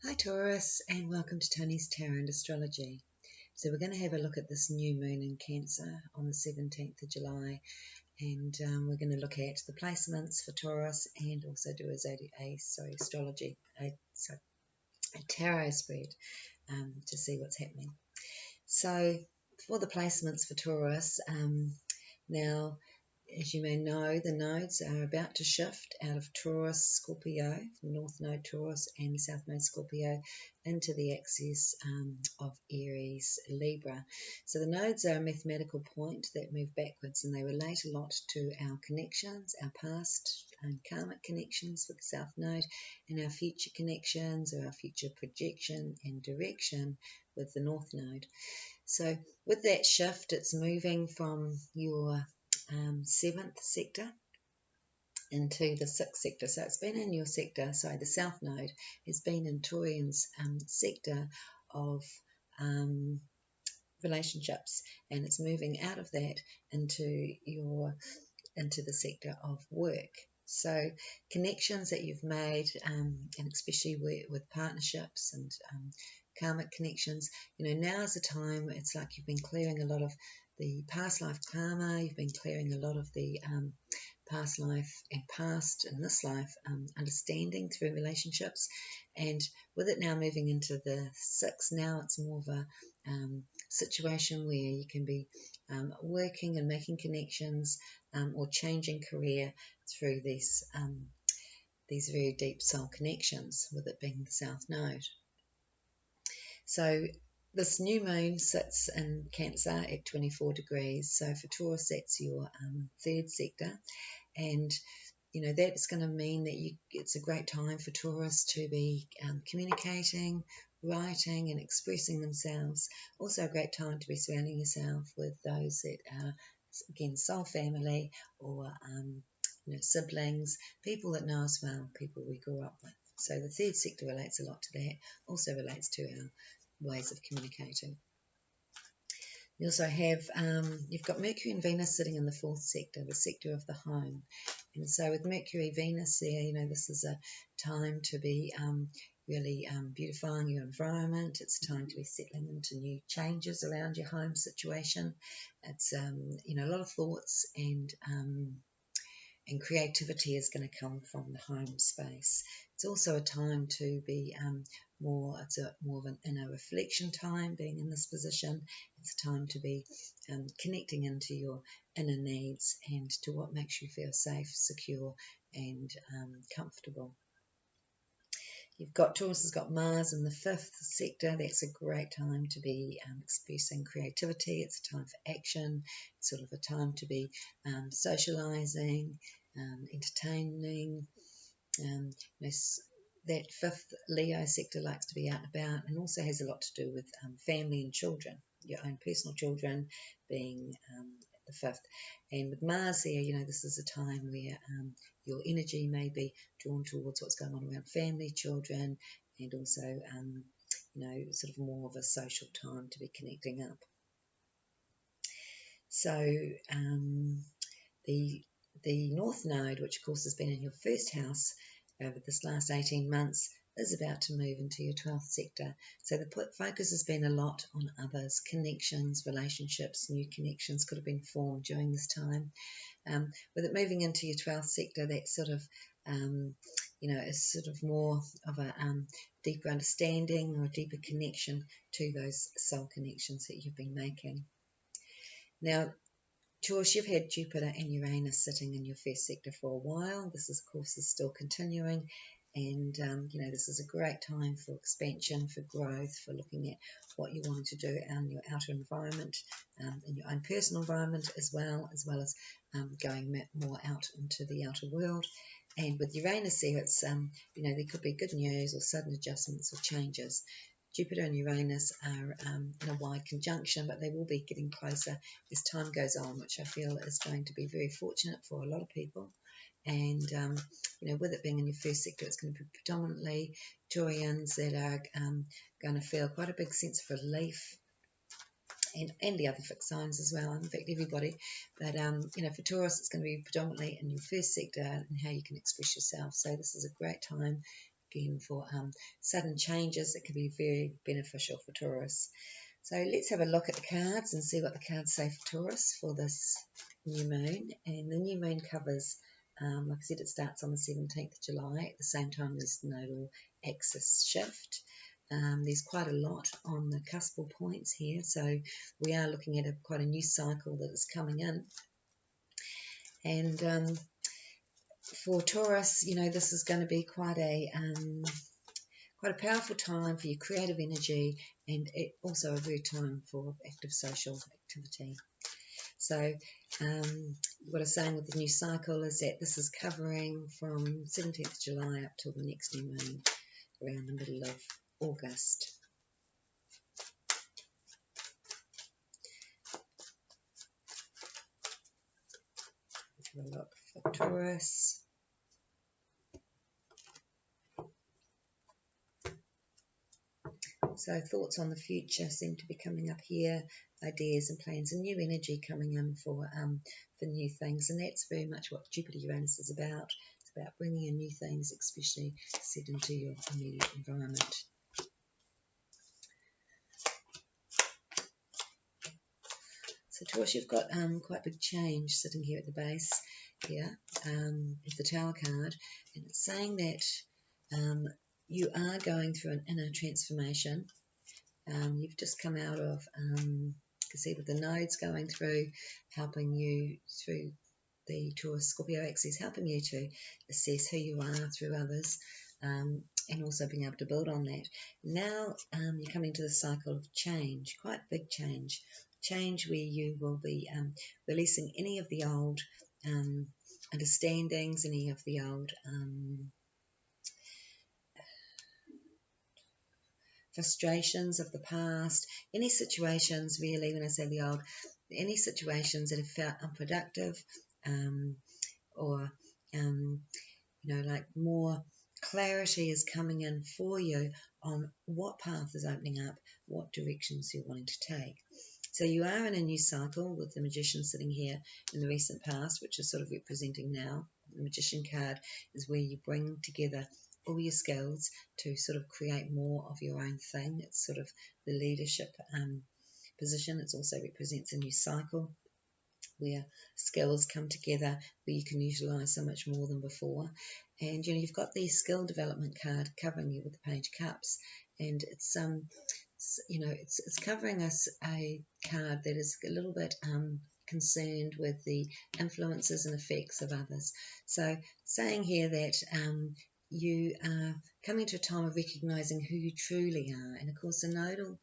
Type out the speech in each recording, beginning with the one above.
Hi Taurus, and welcome to Toni's Tarot and Astrology. So we're going to have a look at this new moon in Cancer on the 17th of July, and we're going to look at the placements for Taurus and also do a tarot spread to see what's happening. So for the placements for Taurus, now, as you may know, the nodes are about to shift out of Taurus, Scorpio, North Node Taurus and South Node Scorpio, into the axis of Aries, Libra. So the nodes are a mathematical point that move backwards, and they relate a lot to our connections, our past and karmic connections with the South Node, and our future connections or our future projection and direction with the North Node. So with that shift, it's moving from your 7th sector into the 6th sector. So it's been in your sector, the South Node has been in Torian's sector of relationships, and it's moving out of that into the sector of work. So connections that you've made, and especially with partnerships and karmic connections, now is the time. It's like you've been clearing a lot of the past life karma, you've been clearing a lot of the past life and past in this life understanding through relationships, and with it now moving into the 6th, now it's more of a situation where you can be working and making connections or changing career through these very deep soul connections, with it being the South Node. So this new moon sits in Cancer at 24 degrees. So for Taurus, that's your 3rd sector. And, that's going to mean that it's a great time for Taurus to be communicating, writing and expressing themselves. Also a great time to be surrounding yourself with those that are, again, soul family or siblings, people that know us well, people we grew up with. So the 3rd sector relates a lot to that, also relates to our ways of communicating. You also have, you've got Mercury and Venus sitting in the 4th sector, the sector of the home. And so with Mercury, Venus there, this is a time to be really beautifying your environment. It's a time to be settling into new changes around your home situation. It's, a lot of thoughts and creativity is going to come from the home space. It's also a time to be more of an inner reflection time, being in this position. It's a time to be connecting into your inner needs and to what makes you feel safe, secure and comfortable. You've got, Taurus has got Mars in the 5th sector. That's a great time to be expressing creativity. It's a time for action. It's sort of a time to be socializing, entertaining. That 5th Leo sector likes to be out and about, and also has a lot to do with family and children, your own personal children being the 5th. And with Mars there, this is a time where your energy may be drawn towards what's going on around family, children, and also, sort of more of a social time to be connecting up. So the North Node, which of course has been in your 1st house over this last 18 months, is about to move into your 12th sector. So the focus has been a lot on others, connections, relationships, new connections could have been formed during this time. With it moving into your 12th sector, that sort of, is sort of more of a deeper understanding or a deeper connection to those soul connections that you've been making. Now, Taurus, you've had Jupiter and Uranus sitting in your 1st sector for a while. This, of course, is still continuing. And, this is a great time for expansion, for growth, for looking at what you want to do in your outer environment, in your own personal environment as well as going more out into the outer world. And with Uranus there, it's, there could be good news or sudden adjustments or changes. Jupiter and Uranus are in a wide conjunction, but they will be getting closer as time goes on, which I feel is going to be very fortunate for a lot of people. And, with it being in your 1st sector, it's going to be predominantly Taurians that are going to feel quite a big sense of relief, and the other fixed signs as well, in fact everybody. But, for Taurus, it's going to be predominantly in your 1st sector and how you can express yourself. So this is a great time again for sudden changes that can be very beneficial for Taurus. So let's have a look at the cards and see what the cards say for Taurus for this new moon. And the new moon covers, like I said, it starts on the 17th of July at the same time as the nodal axis shift. There's quite a lot on the cuspal points here, so we are looking at quite a new cycle that is coming in. And for Taurus, you know, this is going to be quite a powerful time for your creative energy, and also a very time for active social activity. So what I'm saying with the new cycle is that this is covering from 17th of July up till the next new moon around the middle of August. Have a look for Taurus. So thoughts on the future seem to be coming up here, ideas and plans and new energy coming in for new things, and that's very much what Jupiter-Uranus is about. It's about bringing in new things, especially set into your immediate environment. So Taurus, you've got quite big change sitting here at the base here with the Tower card, and it's saying that you are going through an inner transformation. You've just come out of, you can see with the nodes going through, helping you through the Taurus Scorpio axis, helping you to assess who you are through others, and also being able to build on that. Now you're coming to the cycle of change, quite big change where you will be releasing any of the old understandings, any of the old frustrations of the past, any situations really, when I say the old, any situations that have felt unproductive, or you know, like more clarity is coming in for you on what path is opening up, what directions you're wanting to take. So you are in a new cycle with the Magician sitting here in the recent past, which is sort of representing now. The Magician card is where you bring together all your skills to sort of create more of your own thing. It's sort of the leadership position. It also represents a new cycle where skills come together, where you can utilise so much more than before. And you know, you've got the skill development card covering you with the Page of Cups, and it's you know, it's covering us a card that is a little bit concerned with the influences and effects of others. So saying here that you are coming to a time of recognising who you truly are, and of course the nodal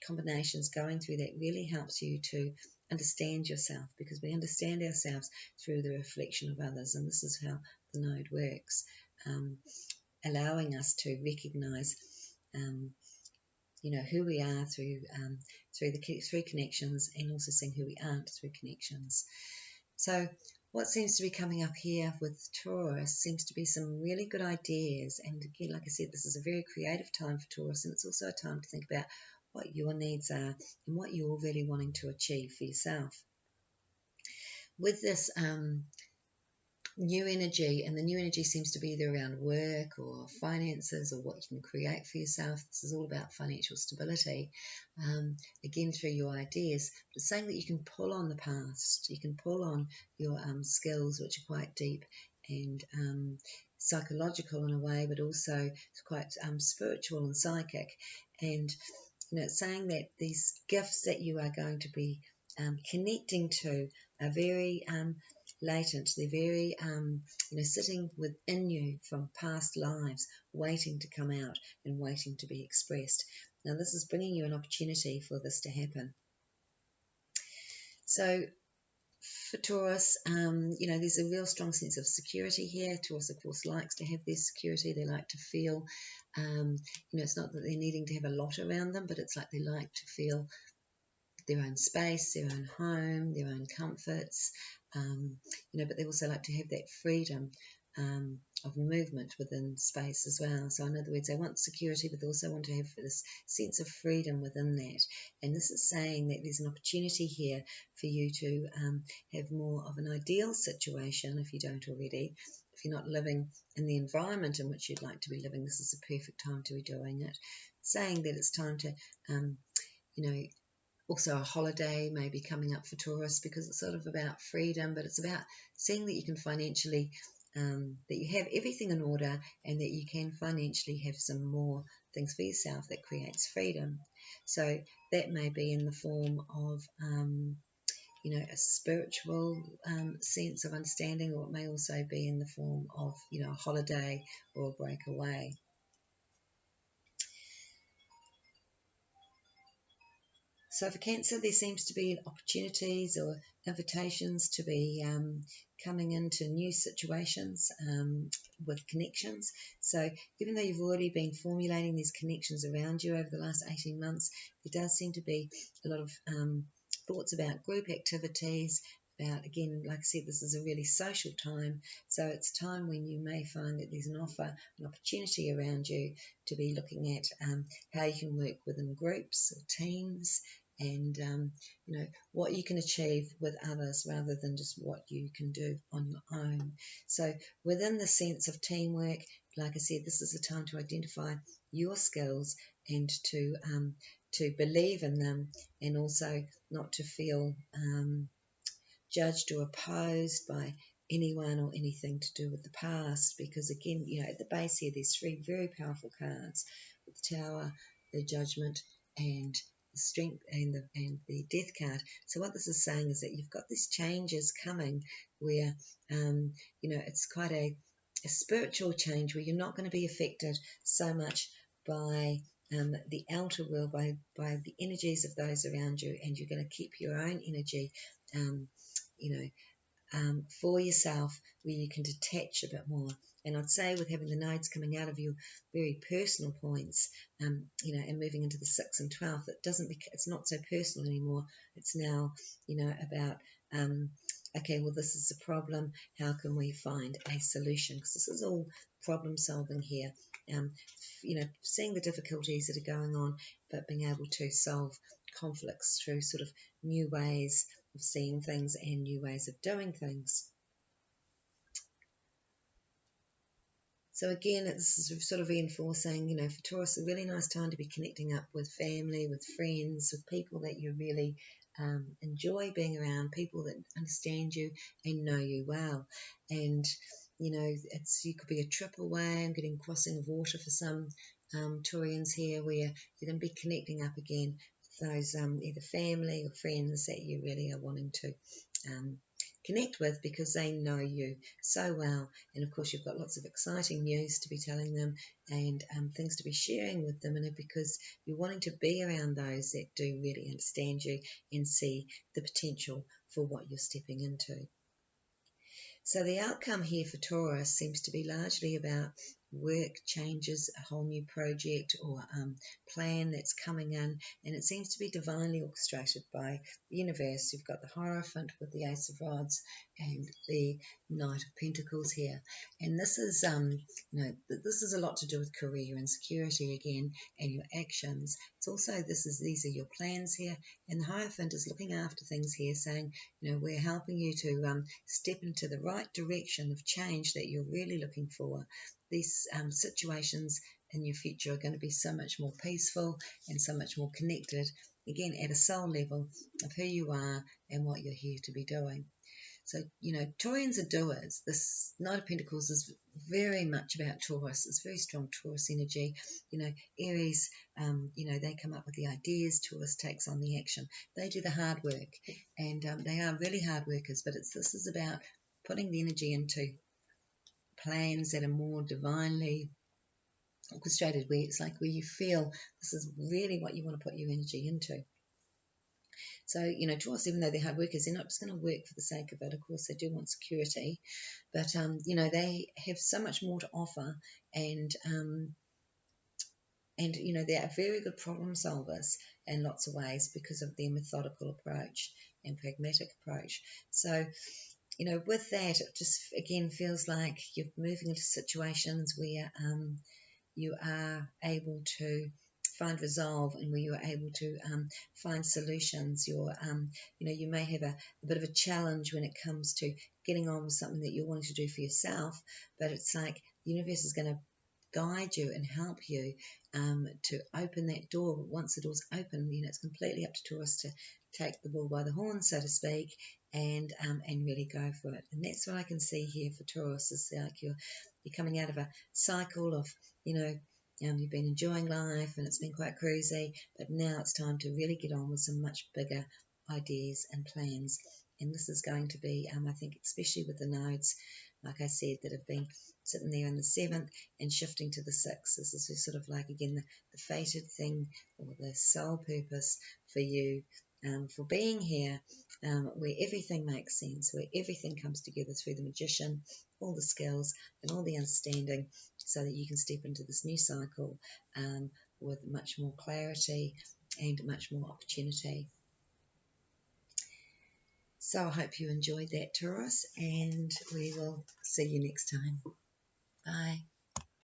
combinations going through that really helps you to understand yourself, because we understand ourselves through the reflection of others, and this is how the node works, allowing us to recognise you know, who we are through through connections, and also seeing who we aren't through connections. So what seems to be coming up here with Taurus seems to be some really good ideas, and again, like I said, this is a very creative time for Taurus, and it's also a time to think about what your needs are and what you're really wanting to achieve for yourself. With this new energy, and the new energy seems to be either around work or finances or what you can create for yourself. This is all about financial stability, again through your ideas, but saying that you can pull on the past, you can pull on your skills, which are quite deep and psychological in a way, but also quite spiritual and psychic. And you know, it's saying that these gifts that you are going to be connecting to are very latent. They're very, you know, sitting within you from past lives, waiting to come out and waiting to be expressed. Now, this is bringing you an opportunity for this to happen. So, for Taurus, you know, there's a real strong sense of security here. Taurus, of course, likes to have their security. They like to feel, you know, it's not that they're needing to have a lot around them, but it's like they like to feel their own space, their own home, their own comforts, you know, but they also like to have that freedom of movement within space as well. So in other words, they want security, but they also want to have this sense of freedom within that. And this is saying that there's an opportunity here for you to have more of an ideal situation, if you don't already, if you're not living in the environment in which you'd like to be living, this is the perfect time to be doing it. Saying that it's time to, you know, also a holiday may be coming up for Taurus, because it's sort of about freedom, but it's about seeing that you can financially, that you have everything in order, and that you can financially have some more things for yourself that creates freedom. So that may be in the form of, a spiritual sense of understanding, or it may also be in the form of, a holiday or a break away. So for Cancer, there seems to be opportunities or invitations to be coming into new situations with connections. So even though you've already been formulating these connections around you over the last 18 months, there does seem to be a lot of thoughts about group activities, about, again, like I said, this is a really social time. So it's time when you may find that there's an offer, an opportunity around you to be looking at how you can work within groups or teams, and what you can achieve with others rather than just what you can do on your own. So within the sense of teamwork, like I said, this is the time to identify your skills and to believe in them, and also not to feel judged or opposed by anyone or anything to do with the past, because again, at the base here there's three very powerful cards with the Tower, the Judgment, and the Strength, and the Death card. So what this is saying is that you've got these changes coming where it's quite a spiritual change, where you're not going to be affected so much by the outer world, by the energies of those around you, and you're going to keep your own energy for yourself, where you can detach a bit more. And I'd say with having the nodes coming out of your very personal points, and moving into the 6th and 12th, it's not so personal anymore. It's now, about, okay, well, this is a problem. How can we find a solution? Because this is all problem solving here. Seeing the difficulties that are going on, but being able to solve conflicts through sort of new ways of seeing things and new ways of doing things. So again, it's sort of reinforcing, for Taurus, a really nice time to be connecting up with family, with friends, with people that you really enjoy being around, people that understand you and know you well. And, you could be a trip away. I'm getting crossing of water for some Taurians here, where you're going to be connecting up again with those either family or friends that you really are wanting to connect with, because they know you so well. And of course, you've got lots of exciting news to be telling them, and things to be sharing with them, and because you're wanting to be around those that do really understand you and see the potential for what you're stepping into. So the outcome here for Taurus seems to be largely about work changes, a whole new project or plan that's coming in, and it seems to be divinely orchestrated by the universe. You've got the Hierophant with the Ace of Rods and the Knight of Pentacles here, and this is this is a lot to do with career and security again, and your actions. It's also these are your plans here, and the Hierophant is looking after things here, saying, we're helping you to step into the right direction of change that you're really looking for. These situations in your future are going to be so much more peaceful and so much more connected, again, at a soul level of who you are and what you're here to be doing. So, Taurians are doers. This Knight of Pentacles is very much about Taurus. It's very strong Taurus energy. Aries, they come up with the ideas. Taurus takes on the action. They do the hard work, and they are really hard workers, but this is about putting the energy into plans that are more divinely orchestrated, where it's like where you feel this is really what you want to put your energy into. So, Taurus, even though they're hard workers, they're not just going to work for the sake of it. Of course, they do want security, but, they have so much more to offer, and they are very good problem solvers in lots of ways because of their methodical approach and pragmatic approach. So, with that, it just, again, feels like you're moving into situations where you are able to find resolve, and where you're able to find solutions. You may have a bit of a challenge when it comes to getting on with something that you're wanting to do for yourself, but it's like the universe is going to guide you and help you to open that door. But once the door's open, it's completely up to Taurus to take the bull by the horn, so to speak, and really go for it. And that's what I can see here for Taurus, is like you're coming out of a cycle of, you've been enjoying life and it's been quite cruisy, but now it's time to really get on with some much bigger ideas and plans. And this is going to be, I think, especially with the nodes, like I said, that have been sitting there in the 7th and shifting to the 6th. This is sort of like, again, the fated thing, or the soul purpose for you, for being here, where everything makes sense, where everything comes together through the magician, all the skills and all the understanding, so that you can step into this new cycle with much more clarity and much more opportunity. So I hope you enjoyed that, Taurus, and we will see you next time. Bye.